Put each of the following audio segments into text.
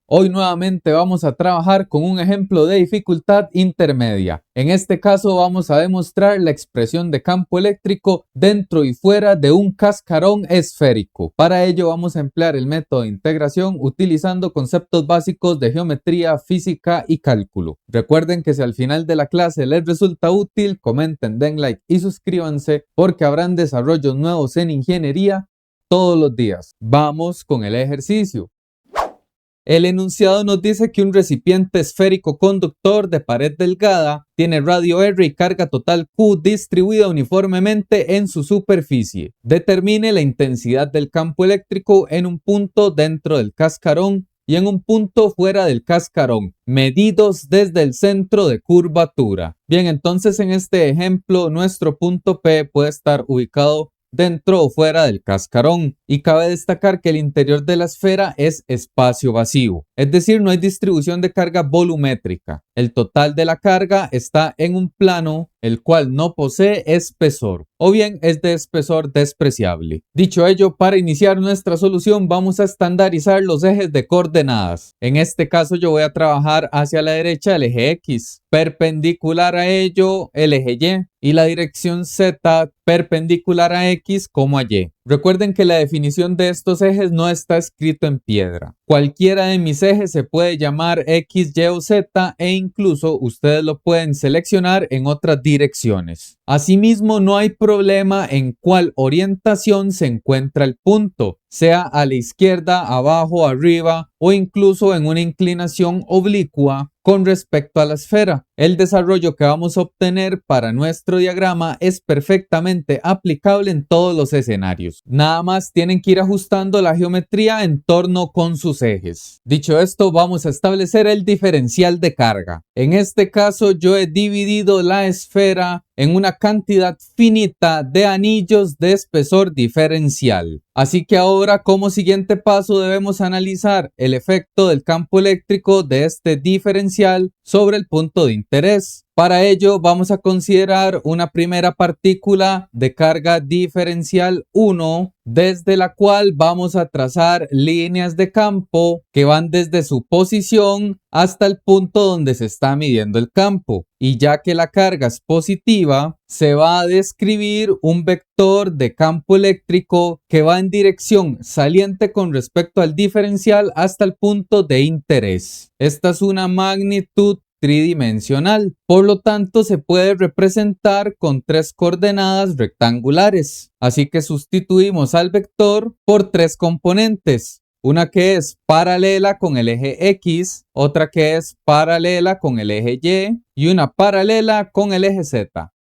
Hoy nuevamente vamos a trabajar con un ejemplo de dificultad intermedia. En este caso vamos a demostrar la expresión de campo eléctrico dentro y fuera de un cascarón esférico. Para ello vamos a emplear el método de integración utilizando conceptos básicos de geometría, física y cálculo. Recuerden que si al final de la clase les resulta útil, comenten, den like y suscríbanse porque habrán desarrollos nuevos en ingeniería todos los días. Vamos con el ejercicio. El enunciado nos dice que un recipiente esférico conductor de pared delgada tiene radio R y carga total Q distribuida uniformemente en su superficie. Determine la intensidad del campo eléctrico en un punto dentro del cascarón y en un punto fuera del cascarón, medidos desde el centro de curvatura. Bien, entonces en este ejemplo nuestro punto P puede estar ubicado dentro o fuera del cascarón, y cabe destacar que el interior de la esfera es espacio vacío, es decir, no hay distribución de carga volumétrica. El total de la carga está en un plano el cual no posee espesor, o bien es de espesor despreciable. Dicho ello, para iniciar nuestra solución vamos a estandarizar los ejes de coordenadas. En este caso yo voy a trabajar hacia la derecha el eje X, perpendicular a ello el eje y la dirección Z perpendicular a X como a Y. Recuerden que la definición de estos ejes no está escrito en piedra. Cualquiera de mis ejes se puede llamar X, Y o Z e incluso ustedes lo pueden seleccionar en otras direcciones. Asimismo, no hay problema en cuál orientación se encuentra el punto, sea a la izquierda, abajo, arriba o incluso en una inclinación oblicua con respecto a la esfera. El desarrollo que vamos a obtener para nuestro diagrama es perfectamente aplicable en todos los escenarios. Nada más tienen que ir ajustando la geometría en torno con sus ejes. Dicho esto, vamos a establecer el diferencial de carga. En este caso, yo he dividido la esfera en una cantidad finita de anillos de espesor diferencial. Así que ahora, como siguiente paso, debemos analizar el efecto del campo eléctrico de este diferencial sobre el punto de interés. Para ello, vamos a considerar una primera partícula de carga diferencial 1, desde la cual vamos a trazar líneas de campo que van desde su posición hasta el punto donde se está midiendo el campo. Y ya que la carga es positiva, se va a describir un vector de campo eléctrico que va en dirección saliente con respecto al diferencial hasta el punto de interés. Esta es una magnitud tridimensional, por lo tanto se puede representar con tres coordenadas rectangulares. Así que sustituimos al vector por tres componentes. Una que es paralela con el eje X, otra que es paralela con el eje Y una paralela con el eje Z.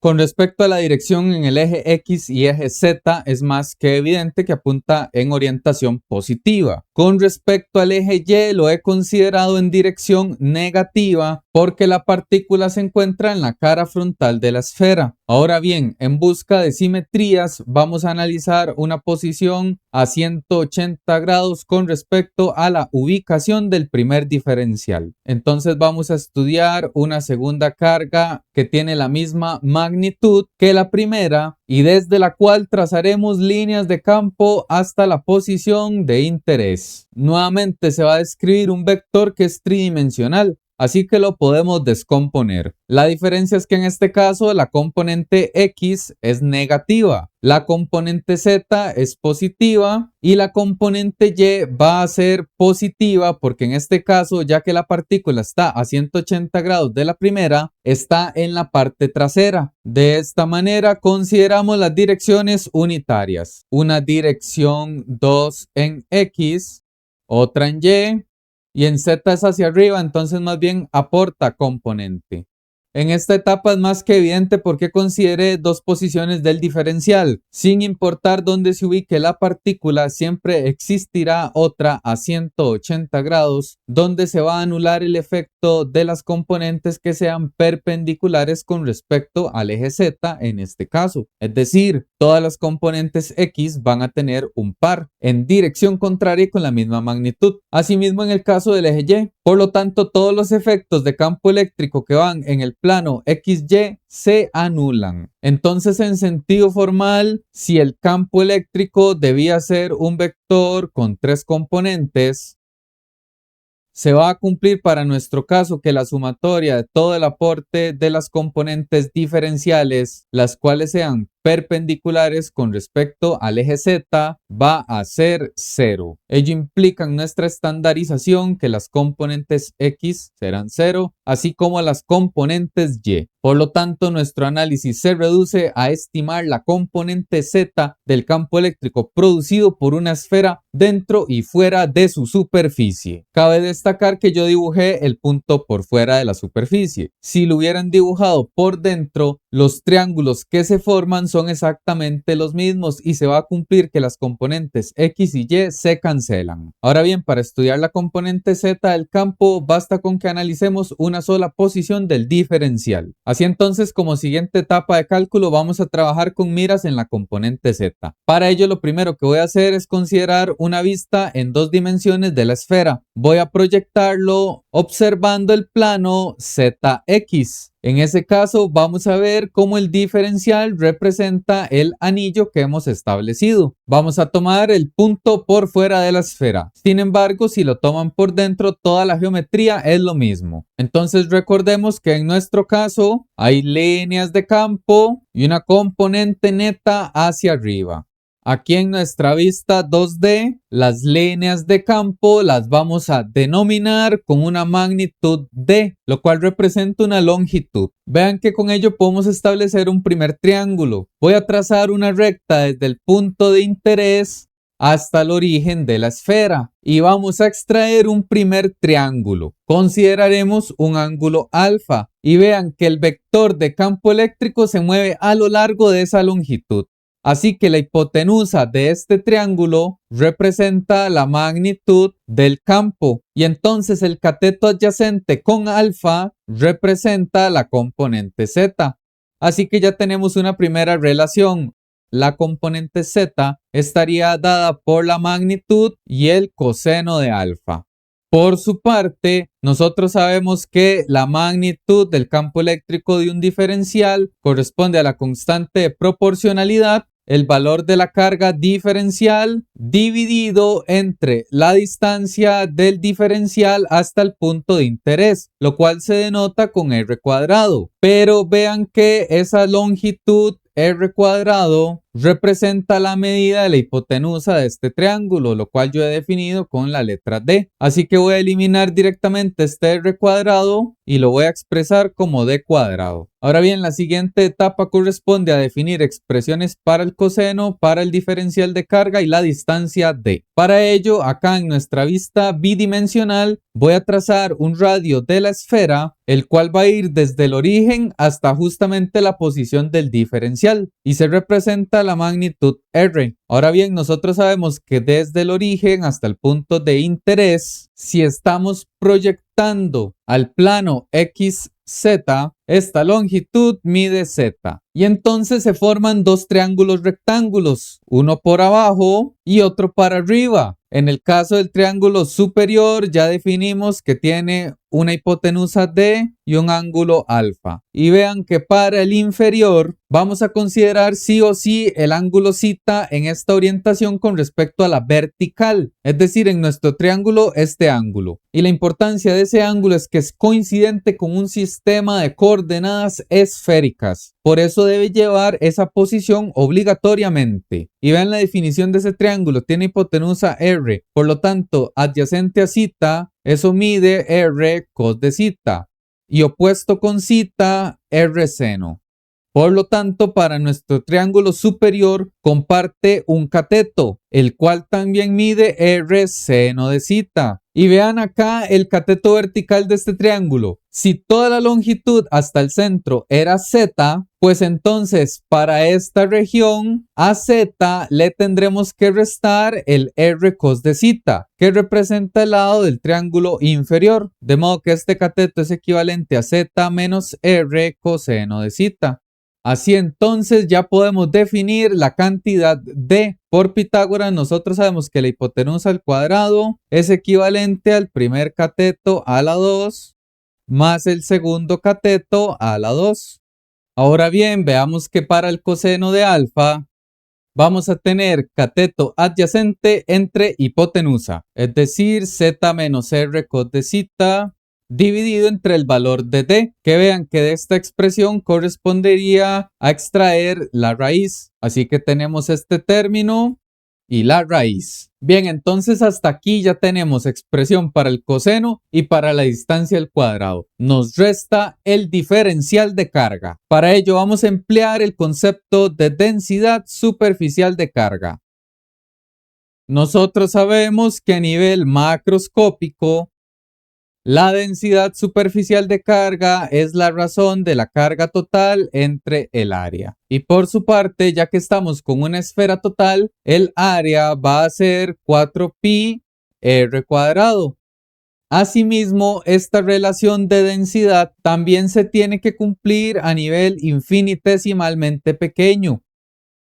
Con respecto a la dirección en el eje X y eje Z, es más que evidente que apunta en orientación positiva. Con respecto al eje Y, lo he considerado en dirección negativa porque la partícula se encuentra en la cara frontal de la esfera. Ahora bien, en busca de simetrías, vamos a analizar una posición a 180 grados con respecto a la ubicación del primer diferencial. Entonces vamos a estudiar una segunda carga que tiene la misma magnitud que la primera y desde la cual trazaremos líneas de campo hasta la posición de interés. Nuevamente se va a describir un vector que es tridimensional, así que lo podemos descomponer. La diferencia es que en este caso la componente X es negativa, la componente Z es positiva y la componente Y va a ser positiva porque en este caso, ya que la partícula está a 180 grados de la primera, está en la parte trasera. De esta manera consideramos las direcciones unitarias. Una dirección 2 en X, otra en y en Z es hacia arriba, entonces más bien aporta componente. En esta etapa es más que evidente porque consideré dos posiciones del diferencial. Sin importar dónde se ubique la partícula, siempre existirá otra a 180 grados donde se va a anular el efecto de las componentes que sean perpendiculares con respecto al eje Z en este caso. Es decir, todas las componentes X van a tener un par en dirección contraria y con la misma magnitud. Asimismo en el caso del eje Y. Por lo tanto, todos los efectos de campo eléctrico que van en el plano XY se anulan. Entonces, en sentido formal, si el campo eléctrico debía ser un vector con tres componentes, se va a cumplir para nuestro caso que la sumatoria de todo el aporte de las componentes diferenciales, las cuales sean perpendiculares con respecto al eje Z, va a ser 0. Ello implica en nuestra estandarización que las componentes X serán 0, así como las componentes Y. Por lo tanto, nuestro análisis se reduce a estimar la componente Z del campo eléctrico producido por una esfera dentro y fuera de su superficie. Cabe destacar que yo dibujé el punto por fuera de la superficie. Si lo hubieran dibujado por dentro, los triángulos que se forman son exactamente los mismos y se va a cumplir que las componentes X y Y se cancelan. Ahora bien, para estudiar la componente Z del campo, basta con que analicemos una sola posición del diferencial. Así entonces, como siguiente etapa de cálculo, vamos a trabajar con miras en la componente Z. Para ello, lo primero que voy a hacer es considerar una vista en 2 dimensiones de la esfera. Voy a proyectarlo observando el plano ZX. En ese caso, vamos a ver cómo el diferencial representa el anillo que hemos establecido. Vamos a tomar el punto por fuera de la esfera. Sin embargo, si lo toman por dentro, toda la geometría es lo mismo. Entonces recordemos que en nuestro caso hay líneas de campo y una componente neta hacia arriba. Aquí en nuestra vista 2D, las líneas de campo las vamos a denominar con una magnitud D, lo cual representa una longitud. Vean que con ello podemos establecer un primer triángulo. Voy a trazar una recta desde el punto de interés hasta el origen de la esfera y vamos a extraer un primer triángulo. Consideraremos un ángulo alfa y vean que el vector de campo eléctrico se mueve a lo largo de esa longitud. Así que la hipotenusa de este triángulo representa la magnitud del campo y entonces el cateto adyacente con alfa representa la componente Z. Así que ya tenemos una primera relación. La componente Z estaría dada por la magnitud y el coseno de alfa. Por su parte, nosotros sabemos que la magnitud del campo eléctrico de un diferencial corresponde a la constante de proporcionalidad, el valor de la carga diferencial dividido entre la distancia del diferencial hasta el punto de interés, lo cual se denota con R cuadrado. Pero vean que esa longitud R cuadrado representa la medida de la hipotenusa de este triángulo, lo cual yo he definido con la letra D. Así que voy a eliminar directamente este R cuadrado y lo voy a expresar como D cuadrado. Ahora bien, la siguiente etapa corresponde a definir expresiones para el coseno, para el diferencial de carga y la distancia D. Para ello, acá en nuestra vista bidimensional, voy a trazar un radio de la esfera, el cual va a ir desde el origen hasta justamente la posición del diferencial y se representa la magnitud R. Ahora bien, nosotros sabemos que desde el origen hasta el punto de interés, si estamos proyectando al plano XZ, esta longitud mide Z. Y entonces se forman dos triángulos rectángulos, uno por abajo y otro para arriba. En el caso del triángulo superior ya definimos que tiene una hipotenusa D y un ángulo alfa. Y vean que para el inferior vamos a considerar sí o sí el ángulo θ en esta orientación con respecto a la vertical, es decir, en nuestro triángulo este ángulo. Y la importancia de ese ángulo es que es coincidente con un sistema de coordenadas esféricas. Por eso debe llevar esa posición obligatoriamente. Y vean la definición de ese triángulo, tiene hipotenusa R, por lo tanto, adyacente a θ, eso mide R cos de θ, y opuesto con θ, R seno. Por lo tanto, para nuestro triángulo superior comparte un cateto, el cual también mide R seno de θ. Y vean acá el cateto vertical de este triángulo. Si toda la longitud hasta el centro era Z, pues entonces para esta región a Z le tendremos que restar el R cos de θ, que representa el lado del triángulo inferior. De modo que este cateto es equivalente a Z menos R coseno de θ. Así entonces ya podemos definir la cantidad de. Por Pitágoras nosotros sabemos que la hipotenusa al cuadrado es equivalente al primer cateto a la 2 más el segundo cateto a la 2. Ahora bien, veamos que para el coseno de alfa vamos a tener cateto adyacente entre hipotenusa, es decir, z menos r cos de zeta dividido entre el valor de d, que vean que de esta expresión correspondería a extraer la raíz. Así que tenemos este término y la raíz. Bien, entonces hasta aquí ya tenemos expresión para el coseno y para la distancia al cuadrado. Nos resta el diferencial de carga. Para ello vamos a emplear el concepto de densidad superficial de carga. Nosotros sabemos que a nivel macroscópico, la densidad superficial de carga es la razón de la carga total entre el área. Y por su parte, ya que estamos con una esfera total, el área va a ser 4pi r cuadrado. Asimismo, esta relación de densidad también se tiene que cumplir a nivel infinitesimalmente pequeño.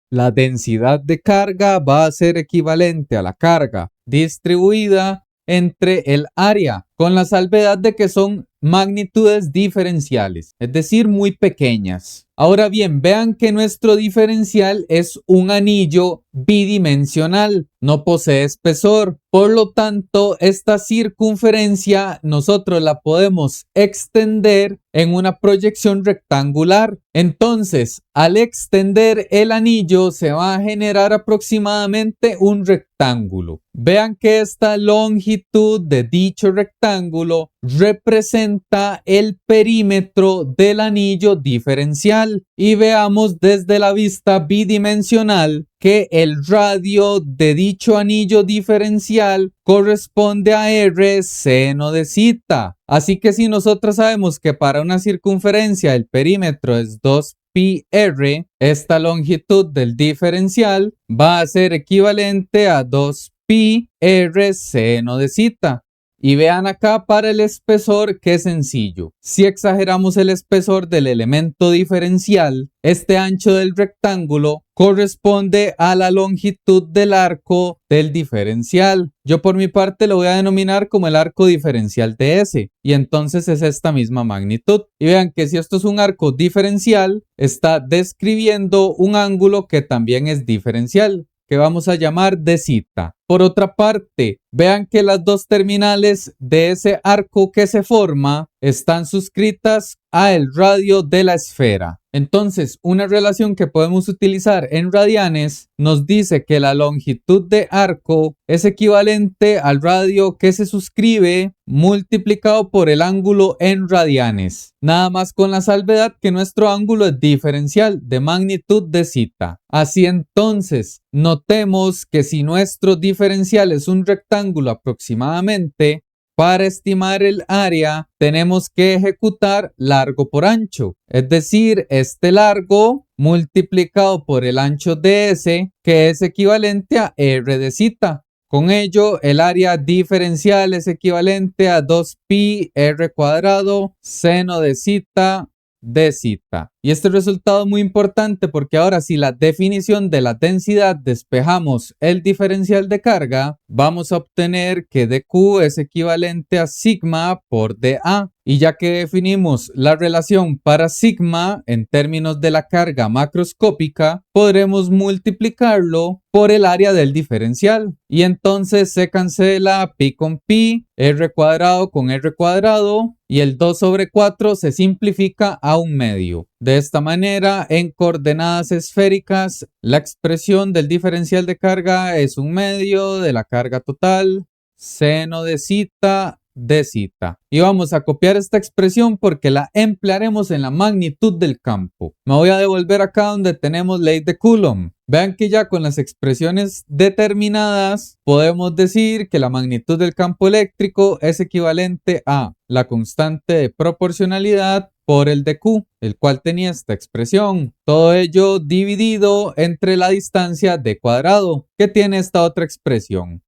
La densidad de carga va a ser equivalente a la carga distribuida entre el área, con la salvedad de que son magnitudes diferenciales, es decir, muy pequeñas. Ahora bien, vean que nuestro diferencial es un anillo bidimensional, no posee espesor. Por lo tanto, esta circunferencia nosotros la podemos extender en una proyección rectangular. Entonces, al extender el anillo se va a generar aproximadamente un rectángulo. Vean que esta longitud de dicho rectángulo representa el perímetro del anillo diferencial y veamos desde la vista bidimensional que el radio de dicho anillo diferencial corresponde a r seno de zeta. Así que si nosotros sabemos que para una circunferencia el perímetro es 2πr, esta longitud del diferencial va a ser equivalente a 2πr seno de zeta. Y vean acá para el espesor que es sencillo. Si exageramos el espesor del elemento diferencial, este ancho del rectángulo corresponde a la longitud del arco del diferencial. Yo por mi parte lo voy a denominar como el arco diferencial de S. Y entonces es esta misma magnitud. Y vean que si esto es un arco diferencial, está describiendo un ángulo que también es diferencial, que vamos a llamar de zeta. Por otra parte, vean que las dos terminales de ese arco que se forma están suscritas a el radio de la esfera. Entonces, una relación que podemos utilizar en radianes nos dice que la longitud de arco es equivalente al radio que se suscribe multiplicado por el ángulo en radianes. Nada más con la salvedad que nuestro ángulo es diferencial de magnitud de zeta. Así entonces, notemos que si nuestro diferencial es un rectángulo aproximadamente, para estimar el área tenemos que ejecutar largo por ancho, es decir, este largo multiplicado por el ancho de S, que es equivalente a r de zeta. Con ello, el área diferencial es equivalente a 2pi r cuadrado seno de zeta de zeta. Y este resultado es muy importante porque ahora si la definición de la densidad despejamos el diferencial de carga, vamos a obtener que dq es equivalente a sigma por dA. Y ya que definimos la relación para sigma en términos de la carga macroscópica, podremos multiplicarlo por el área del diferencial. Y entonces se cancela pi con pi, r cuadrado con r cuadrado, y el 2 sobre 4 se simplifica a un medio. De esta manera, en coordenadas esféricas, la expresión del diferencial de carga es un medio de la carga total, seno de zeta de zeta. Y vamos a copiar esta expresión porque la emplearemos en la magnitud del campo. Me voy a devolver acá donde tenemos ley de Coulomb. Vean que ya con las expresiones determinadas podemos decir que la magnitud del campo eléctrico es equivalente a la constante de proporcionalidad por el de Q, el cual tenía esta expresión. Todo ello dividido entre la distancia d cuadrado, que tiene esta otra expresión.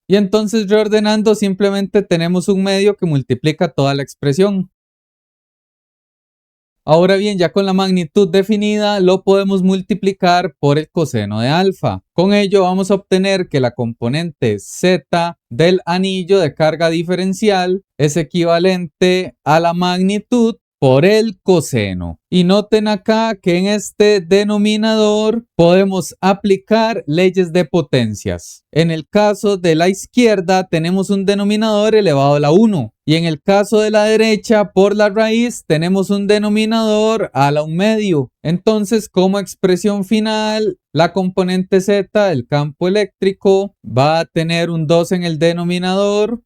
Y entonces reordenando simplemente tenemos un medio que multiplica toda la expresión. Ahora bien, ya con la magnitud definida lo podemos multiplicar por el coseno de alfa. Con ello vamos a obtener que la componente z del anillo de carga diferencial es equivalente a la magnitud por el coseno. Y noten acá que en este denominador podemos aplicar leyes de potencias. En el caso de la izquierda tenemos un denominador elevado a la 1. Y en el caso de la derecha, por la raíz, tenemos un denominador a la 1/2. Entonces, como expresión final, la componente Z del campo eléctrico va a tener un 2 en el denominador,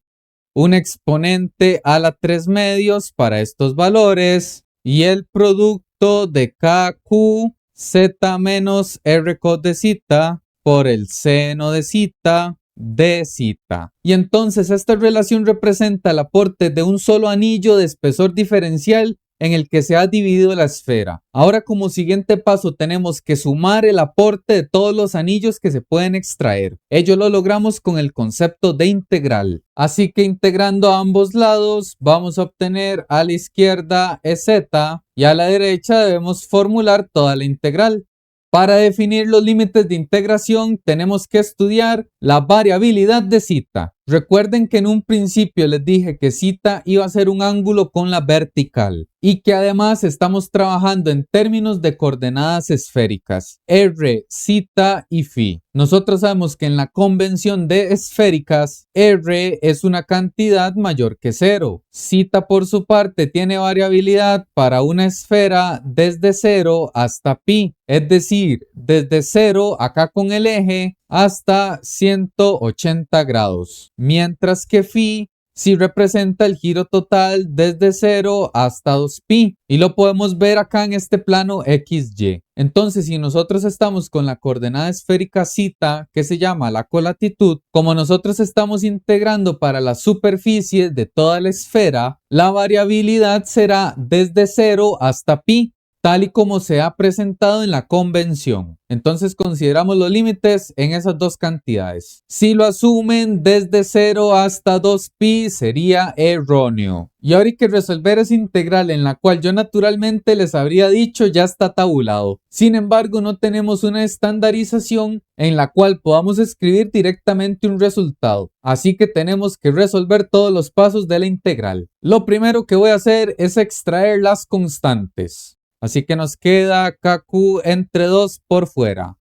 un exponente a la 3/2 para estos valores y el producto de KQ Z menos R cos de Z por el seno de Z de Z. Y entonces esta relación representa el aporte de un solo anillo de espesor diferencial en el que se ha dividido la esfera. Ahora, como siguiente paso, tenemos que sumar el aporte de todos los anillos que se pueden extraer. Ello lo logramos con el concepto de integral. Así que integrando a ambos lados, vamos a obtener a la izquierda EZ y a la derecha debemos formular toda la integral. Para definir los límites de integración tenemos que estudiar la variabilidad de Z. Recuerden que en un principio les dije que Z iba a ser un ángulo con la vertical y que además estamos trabajando en términos de coordenadas esféricas, R, Z y Φ. Nosotros sabemos que en la convención de esféricas, R es una cantidad mayor que 0. Z por su parte tiene variabilidad para una esfera desde 0 hasta pi, es decir, desde 0 acá con el eje hasta 180 grados, mientras que Φ sí representa el giro total desde 0 hasta 2pi y lo podemos ver acá en este plano XY. Entonces, si nosotros estamos con la coordenada esférica Z, que se llama la colatitud, como nosotros estamos integrando para la superficie de toda la esfera, la variabilidad será desde 0 hasta pi, tal y como se ha presentado en la convención. Entonces consideramos los límites en esas dos cantidades. Si lo asumen desde 0 hasta 2pi sería erróneo. Y ahora hay que resolver esa integral en la cual yo naturalmente les habría dicho ya está tabulado. Sin embargo, no tenemos una estandarización en la cual podamos escribir directamente un resultado. Así que tenemos que resolver todos los pasos de la integral. Lo primero que voy a hacer es extraer las constantes. Así que nos queda KQ entre 2 por fuera.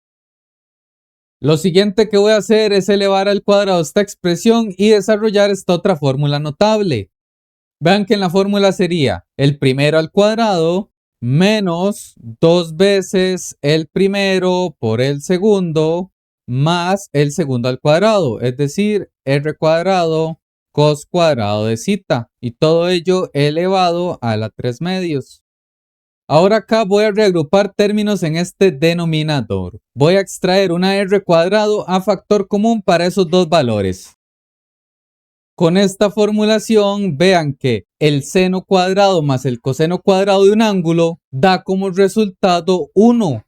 Lo siguiente que voy a hacer es elevar al cuadrado esta expresión y desarrollar esta otra fórmula notable. Vean que en la fórmula sería el primero al cuadrado menos 2 veces el primero por el segundo más el segundo al cuadrado, es decir, R cuadrado cos cuadrado de Z, y todo ello elevado a la 3/2. Ahora acá voy a reagrupar términos en este denominador. Voy a extraer una R cuadrado a factor común para esos dos valores. Con esta formulación, vean que el seno cuadrado más el coseno cuadrado de un ángulo da como resultado 1.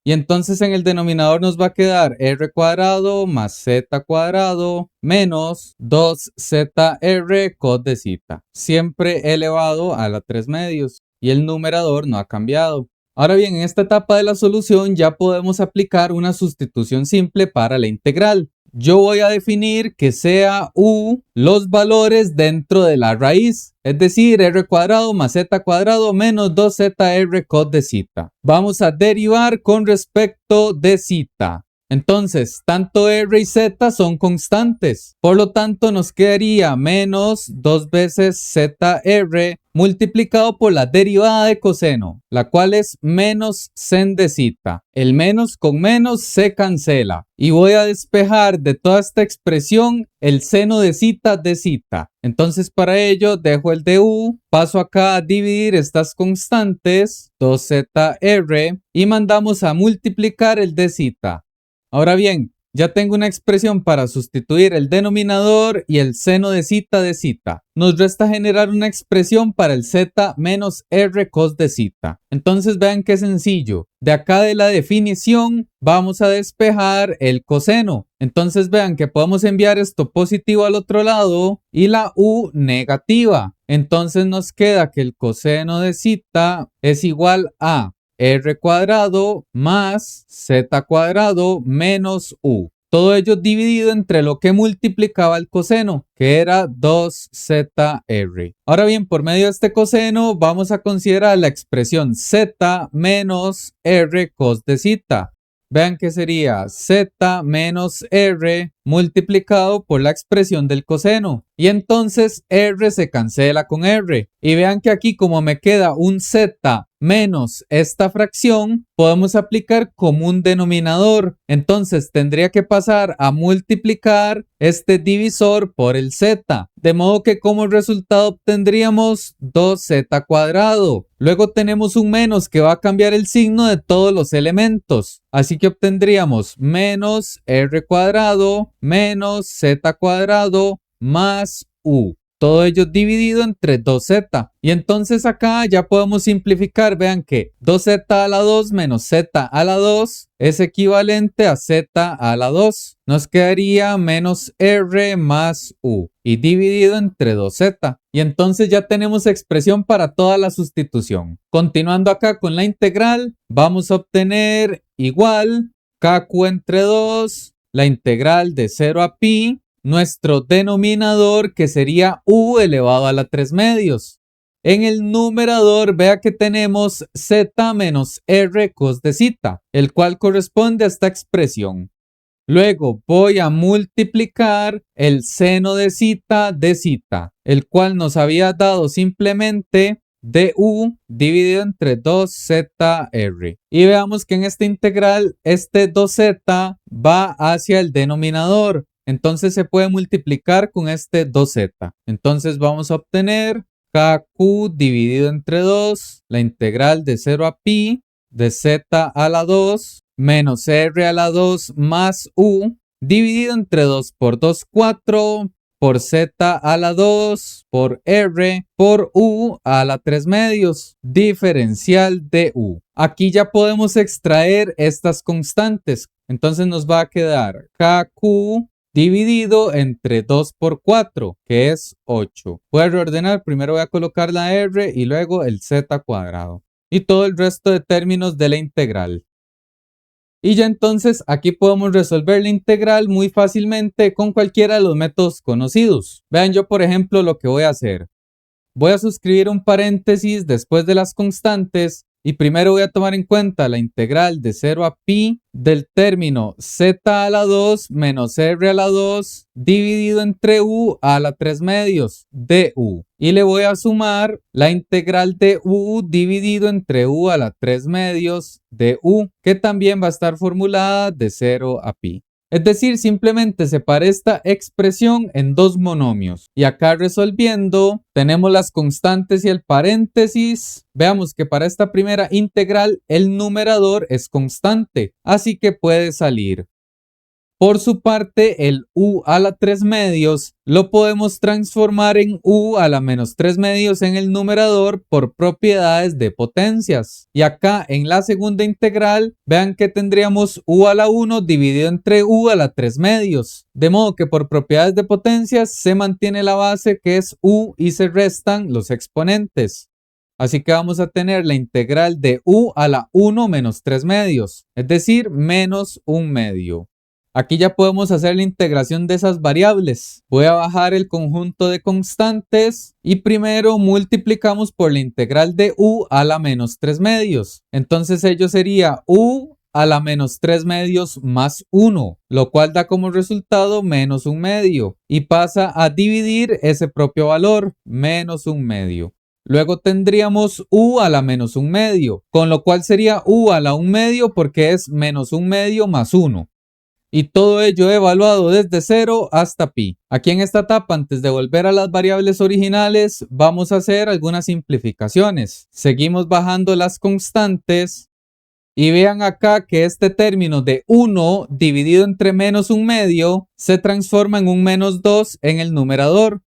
Y entonces en el denominador nos va a quedar R cuadrado más Z cuadrado menos 2ZR cos de Z, siempre elevado a la 3/2. Y el numerador no ha cambiado. Ahora bien, en esta etapa de la solución ya podemos aplicar una sustitución simple para la integral. Yo voy a definir que sea U los valores dentro de la raíz, es decir, R cuadrado más Z cuadrado menos 2ZR cos de Z. Vamos a derivar con respecto de Z. Entonces, tanto R y Z son constantes. Por lo tanto, nos quedaría menos 2 veces ZR multiplicado por la derivada de coseno, la cual es menos sen de Z. El menos con menos se cancela. Y voy a despejar de toda esta expresión el seno de Z de Z. Entonces, para ello, dejo el de U, paso acá a dividir estas constantes, 2ZR, y mandamos a multiplicar el de Z. Ahora bien, ya tengo una expresión para sustituir el denominador y el seno de Z de Z. Nos resta generar una expresión para el Z menos R cos de Z. Entonces vean qué sencillo. De acá de la definición vamos a despejar el coseno. Entonces vean que podemos enviar esto positivo al otro lado y la U negativa. Entonces nos queda que el coseno de Z es igual a R cuadrado más Z cuadrado menos U. Todo ello dividido entre lo que multiplicaba el coseno, que era 2zr. Ahora bien, por medio de este coseno vamos a considerar la expresión z menos r cos de zeta. Vean que sería z menos r multiplicado por la expresión del coseno. Y entonces r se cancela con r. Y vean que aquí como me queda un z menos esta fracción, podemos aplicar como un denominador. Entonces tendría que pasar a multiplicar este divisor por el z. De modo que como resultado obtendríamos 2z cuadrado. Luego tenemos un menos que va a cambiar el signo de todos los elementos. Así que obtendríamos menos r cuadrado menos z cuadrado más u. Todo ello dividido entre 2z. Y entonces acá ya podemos simplificar. Vean que 2z a la 2 menos z a la 2 es equivalente a z a la 2. Nos quedaría menos r más u. Y dividido entre 2z. Y entonces ya tenemos expresión para toda la sustitución. Continuando acá con la integral, vamos a obtener igual kq entre 2, la integral de 0 a pi, nuestro denominador que sería u elevado a la 3 medios. En el numerador vea que tenemos z menos r cos de zeta, el cual corresponde a esta expresión. Luego voy a multiplicar el seno de zeta, el cual nos había dado simplemente du dividido entre 2zr. Y veamos que en esta integral este 2z va hacia el denominador. Entonces se puede multiplicar con este 2z. Entonces vamos a obtener kq dividido entre 2, la integral de 0 a pi de z a la 2 menos r a la 2 más u dividido entre 2 por 2, 4 por z a la 2 por r por u a la 3 medios, diferencial de u. Aquí ya podemos extraer estas constantes. Entonces nos va a quedar kq dividido entre 2 por 4, que es 8. Voy a reordenar, primero voy a colocar la r y luego el z cuadrado. Y todo el resto de términos de la integral. Y ya entonces aquí podemos resolver la integral muy fácilmente con cualquiera de los métodos conocidos. Vean yo por ejemplo lo que voy a hacer. Voy a suscribir un paréntesis después de las constantes y primero voy a tomar en cuenta la integral de 0 a pi del término z a la 2 menos r a la 2 dividido entre u a la 3 medios du. Y le voy a sumar la integral de u dividido entre u a la 3 medios de u, que también va a estar formulada de 0 a pi. Es decir, simplemente separé esta expresión en dos monomios. Y acá resolviendo, tenemos las constantes y el paréntesis. Veamos que para esta primera integral el numerador es constante, así que puede salir. Por su parte, el u a la 3 medios lo podemos transformar en u a la menos 3 medios en el numerador por propiedades de potencias. Y acá en la segunda integral, vean que tendríamos u a la 1 dividido entre u a la 3 medios. De modo que por propiedades de potencias se mantiene la base que es u y se restan los exponentes. Así que vamos a tener la integral de u a la 1 menos 3 medios, es decir, menos 1 medio. Aquí ya podemos hacer la integración de esas variables. Voy a bajar el conjunto de constantes y primero multiplicamos por la integral de u a la menos 3 medios. Entonces ello sería u a la menos 3 medios más 1, lo cual da como resultado menos 1 medio y pasa a dividir ese propio valor, menos 1 medio. Luego tendríamos u a la menos 1 medio, con lo cual sería u a la 1 medio porque es menos 1 medio más 1. Y todo ello evaluado desde 0 hasta pi. Aquí en esta etapa, antes de volver a las variables originales, vamos a hacer algunas simplificaciones. Seguimos bajando las constantes y vean acá que este término de 1 dividido entre menos 1 medio se transforma en un menos 2 en el numerador.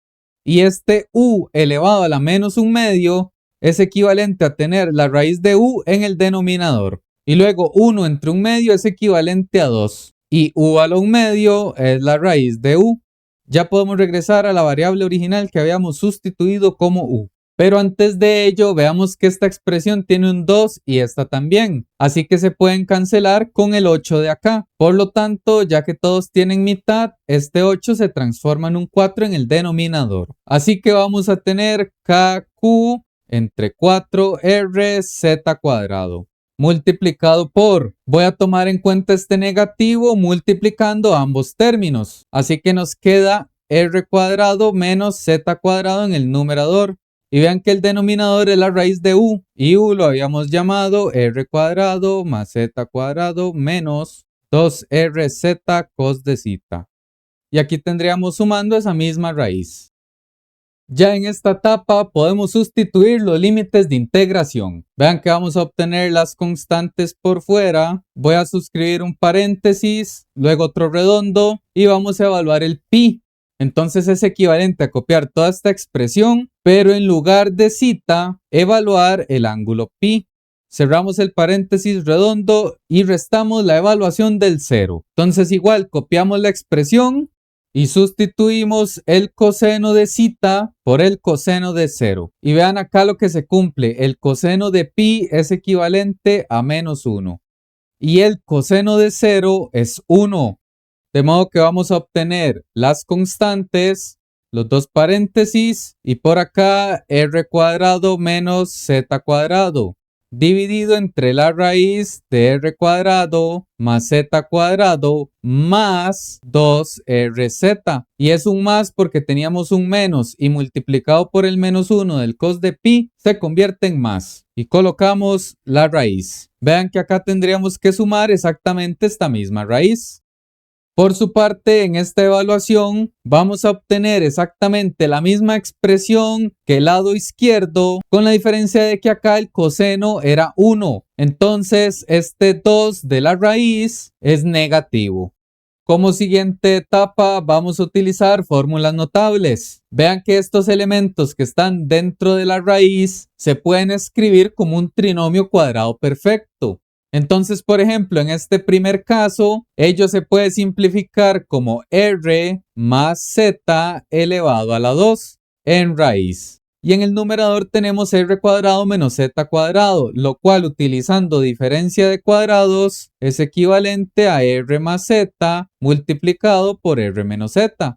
Y este u elevado a la menos 1 medio es equivalente a tener la raíz de u en el denominador. Y luego 1 entre 1 medio es equivalente a 2. Y u a la 1 medio es la raíz de u. Ya podemos regresar a la variable original que habíamos sustituido como u. Pero antes de ello, veamos que esta expresión tiene un 2 y esta también. Así que se pueden cancelar con el 8 de acá. Por lo tanto, ya que todos tienen mitad, este 8 se transforma en un 4 en el denominador. Así que vamos a tener KQ entre 4RZ cuadrado. Multiplicado por, voy a tomar en cuenta este negativo multiplicando ambos términos. Así que nos queda R cuadrado menos Z cuadrado en el numerador. Y vean que el denominador es la raíz de u, y u lo habíamos llamado r cuadrado más z cuadrado menos 2rz cos de zeta. Y aquí tendríamos sumando esa misma raíz. Ya en esta etapa podemos sustituir los límites de integración. Vean que vamos a obtener las constantes por fuera. Voy a suscribir un paréntesis, luego otro redondo y vamos a evaluar el pi. Entonces es equivalente a copiar toda esta expresión, pero en lugar de zeta, evaluar el ángulo pi. Cerramos el paréntesis redondo y restamos la evaluación del 0. Entonces igual copiamos la expresión y sustituimos el coseno de zeta por el coseno de 0. Y vean acá lo que se cumple. El coseno de pi es equivalente a menos 1. Y el coseno de 0 es 1. De modo que vamos a obtener las constantes, los dos paréntesis y por acá r cuadrado menos z cuadrado dividido entre la raíz de r cuadrado más z cuadrado más 2rz. Y es un más porque teníamos un menos y multiplicado por el menos 1 del cos de pi se convierte en más. Y colocamos la raíz. Vean que acá tendríamos que sumar exactamente esta misma raíz. Por su parte, en esta evaluación vamos a obtener exactamente la misma expresión que el lado izquierdo, con la diferencia de que acá el coseno era 1. Entonces, este 2 de la raíz es negativo. Como siguiente etapa vamos a utilizar fórmulas notables. Vean que estos elementos que están dentro de la raíz se pueden escribir como un trinomio cuadrado perfecto. Entonces, por ejemplo, en este primer caso, ello se puede simplificar como r más z elevado a la 2 en raíz. Y en el numerador tenemos r cuadrado menos z cuadrado, lo cual utilizando diferencia de cuadrados es equivalente a r más z multiplicado por r menos z.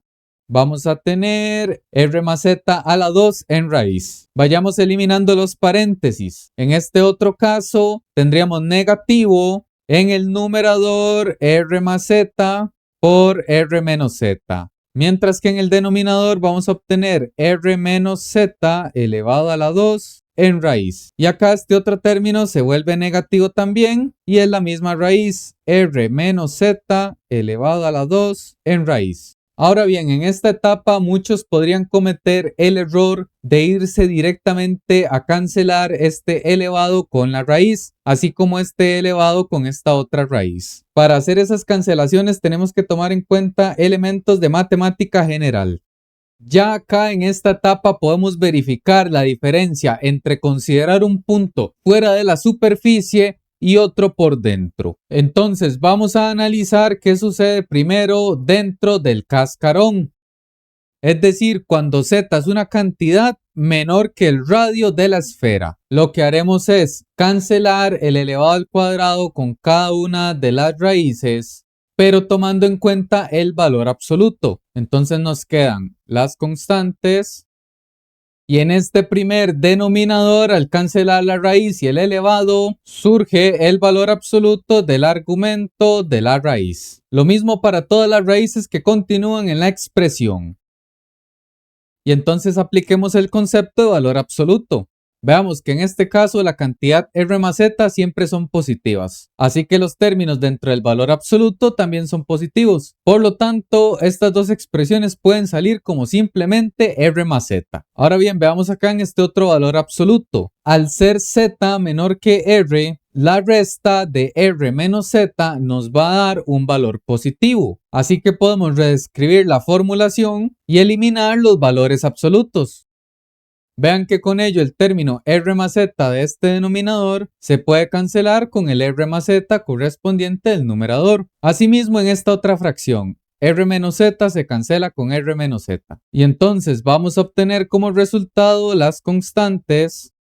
Vamos a tener r más z a la 2 en raíz. Vayamos eliminando los paréntesis. En este otro caso tendríamos negativo en el numerador r más z por r menos z. Mientras que en el denominador vamos a obtener r menos z elevado a la 2 en raíz. Y acá este otro término se vuelve negativo también y es la misma raíz, r menos z elevado a la 2 en raíz. Ahora bien, en esta etapa muchos podrían cometer el error de irse directamente a cancelar este elevado con la raíz, así como este elevado con esta otra raíz. Para hacer esas cancelaciones tenemos que tomar en cuenta elementos de matemática general. Ya acá en esta etapa podemos verificar la diferencia entre considerar un punto fuera de la superficie y otro por dentro. Entonces vamos a analizar qué sucede primero dentro del cascarón. Es decir, cuando z es una cantidad menor que el radio de la esfera. Lo que haremos es cancelar el elevado al cuadrado con cada una de las raíces, pero tomando en cuenta el valor absoluto. Entonces nos quedan las constantes. Y en este primer denominador, al cancelar la raíz y el elevado, surge el valor absoluto del argumento de la raíz. Lo mismo para todas las raíces que continúan en la expresión. Y entonces apliquemos el concepto de valor absoluto. Veamos que en este caso la cantidad r más z siempre son positivas, así que los términos dentro del valor absoluto también son positivos. Por lo tanto, estas dos expresiones pueden salir como simplemente r más z. Ahora bien, veamos acá en este otro valor absoluto. Al ser z menor que r, la resta de r menos z nos va a dar un valor positivo. Así que podemos reescribir la formulación y eliminar los valores absolutos. Vean que con ello el término r más z de este denominador se puede cancelar con el r más z correspondiente del numerador. Asimismo, en esta otra fracción, R menos Z se cancela con R menos Z. Y entonces vamos a obtener como resultado las constantes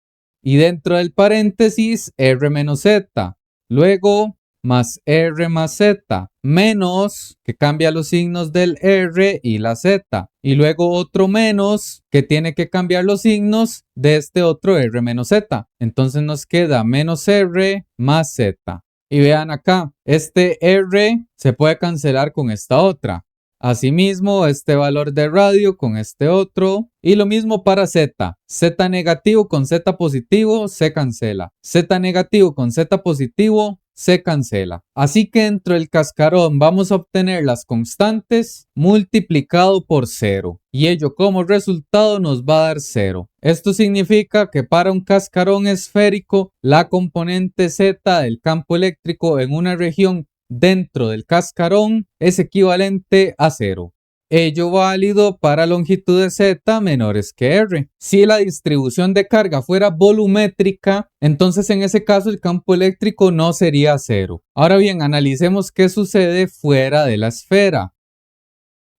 y dentro del paréntesis R menos Z. Luego más R más Z menos, que cambia los signos del R y la Z. Y luego otro menos que tiene que cambiar los signos de este otro R menos Z. Entonces nos queda menos R más Z. Y vean acá, este R se puede cancelar con esta otra. Asimismo, este valor de radio con este otro. Y lo mismo para Z. Z negativo con Z positivo se cancela. Z negativo con Z positivo se cancela. Así que dentro del cascarón vamos a obtener las constantes multiplicado por 0. Y ello como resultado nos va a dar 0. Esto significa que para un cascarón esférico, la componente Z del campo eléctrico en una región dentro del cascarón es equivalente a 0. Ello válido para longitudes Z menores que R. Si la distribución de carga fuera volumétrica, entonces en ese caso el campo eléctrico no sería 0. Ahora bien, analicemos qué sucede fuera de la esfera.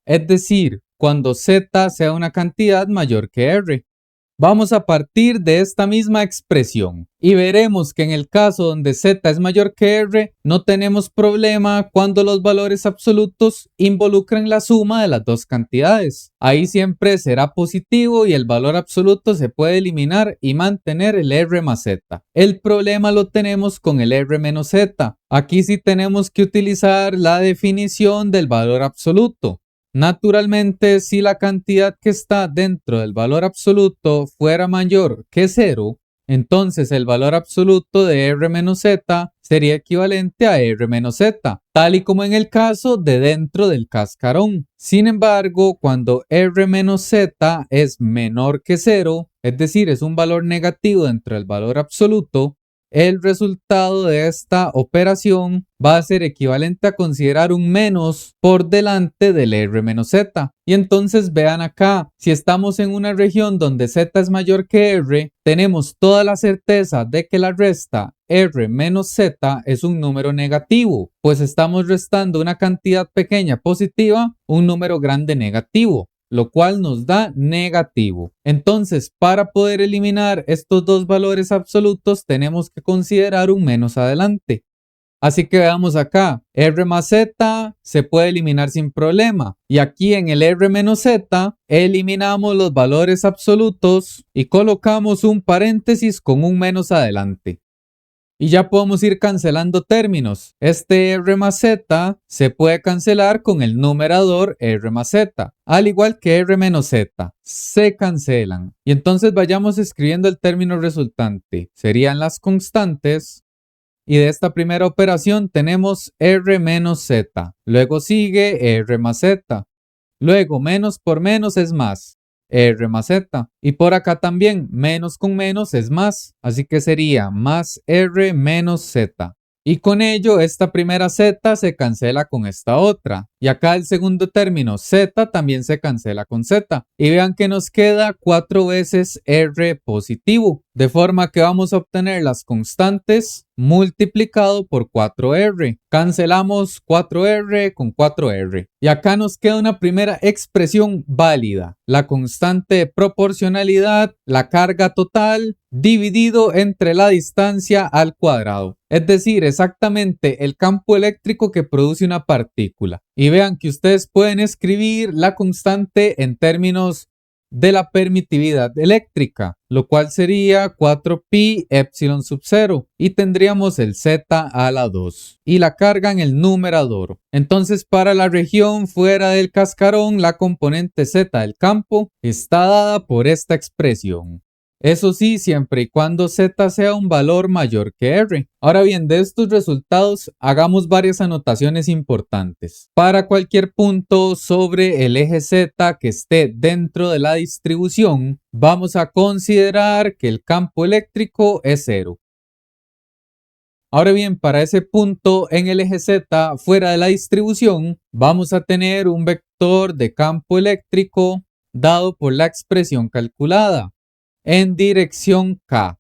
Es decir, cuando Z sea una cantidad mayor que R. Vamos a partir de esta misma expresión y veremos que en el caso donde Z es mayor que R, no tenemos problema cuando los valores absolutos involucran la suma de las dos cantidades. Ahí siempre será positivo y el valor absoluto se puede eliminar y mantener el R más Z. El problema lo tenemos con el R menos Z. Aquí sí tenemos que utilizar la definición del valor absoluto. Naturalmente, si la cantidad que está dentro del valor absoluto fuera mayor que 0, entonces el valor absoluto de R menos Z sería equivalente a R menos Z, tal y como en el caso de dentro del cascarón. Sin embargo, cuando R menos Z es menor que 0, es decir, es un valor negativo dentro del valor absoluto, el resultado de esta operación va a ser equivalente a considerar un menos por delante del R menos Z. Y entonces vean acá, si estamos en una región donde Z es mayor que R, tenemos toda la certeza de que la resta R menos Z es un número negativo, pues estamos restando una cantidad pequeña positiva, un número grande negativo, lo cual nos da negativo. Entonces, para poder eliminar estos dos valores absolutos, tenemos que considerar un menos adelante. Así que veamos acá, R más Z se puede eliminar sin problema. Y aquí en el R menos Z, eliminamos los valores absolutos y colocamos un paréntesis con un menos adelante. Y ya podemos ir cancelando términos. Este R más Z se puede cancelar con el numerador R más Z, al igual que R menos Z. Se cancelan. Y entonces vayamos escribiendo el término resultante. Serían las constantes. Y de esta primera operación tenemos R menos Z. Luego sigue R más Z. Luego menos por menos es más. R más Z. Y por acá también, menos con menos es más. Así que sería más R menos Z. Y con ello, esta primera Z se cancela con esta otra. Y acá el segundo término, Z, también se cancela con Z. Y vean que nos queda 4 veces R positivo. De forma que vamos a obtener las constantes multiplicado por 4R. Cancelamos 4R con 4R. Y acá nos queda una primera expresión válida. La constante de proporcionalidad, la carga total, dividido entre la distancia al cuadrado. Es decir, exactamente el campo eléctrico que produce una partícula. Y vean que ustedes pueden escribir la constante en términos de la permitividad eléctrica, lo cual sería 4pi epsilon sub 0 y tendríamos el z a la 2 y la carga en el numerador. Entonces para la región fuera del cascarón la componente z del campo está dada por esta expresión. Eso sí, siempre y cuando z sea un valor mayor que r. Ahora bien, de estos resultados hagamos varias anotaciones importantes. Para cualquier punto sobre el eje z que esté dentro de la distribución, vamos a considerar que el campo eléctrico es 0. Ahora bien, para ese punto en el eje z fuera de la distribución, vamos a tener un vector de campo eléctrico dado por la expresión calculada en dirección K.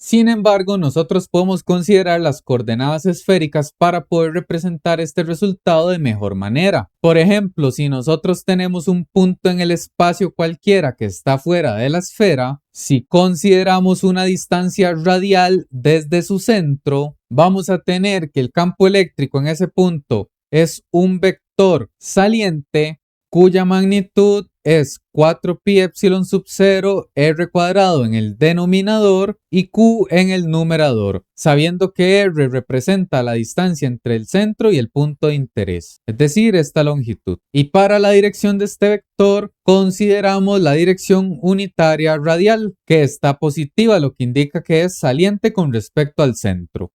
Sin embargo, nosotros podemos considerar las coordenadas esféricas para poder representar este resultado de mejor manera. Por ejemplo, si nosotros tenemos un punto en el espacio cualquiera que está fuera de la esfera, si consideramos una distancia radial desde su centro, vamos a tener que el campo eléctrico en ese punto es un vector saliente cuya magnitud es 4pi epsilon sub 0 r cuadrado en el denominador y q en el numerador, sabiendo que r representa la distancia entre el centro y el punto de interés, es decir, esta longitud. Y para la dirección de este vector, consideramos la dirección unitaria radial, que está positiva, lo que indica que es saliente con respecto al centro.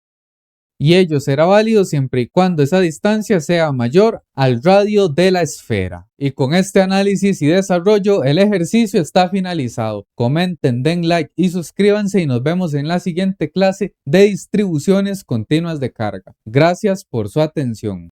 Y ello será válido siempre y cuando esa distancia sea mayor al radio de la esfera. Y con este análisis y desarrollo el ejercicio está finalizado. Comenten, den like y suscríbanse y nos vemos en la siguiente clase de distribuciones continuas de carga. Gracias por su atención.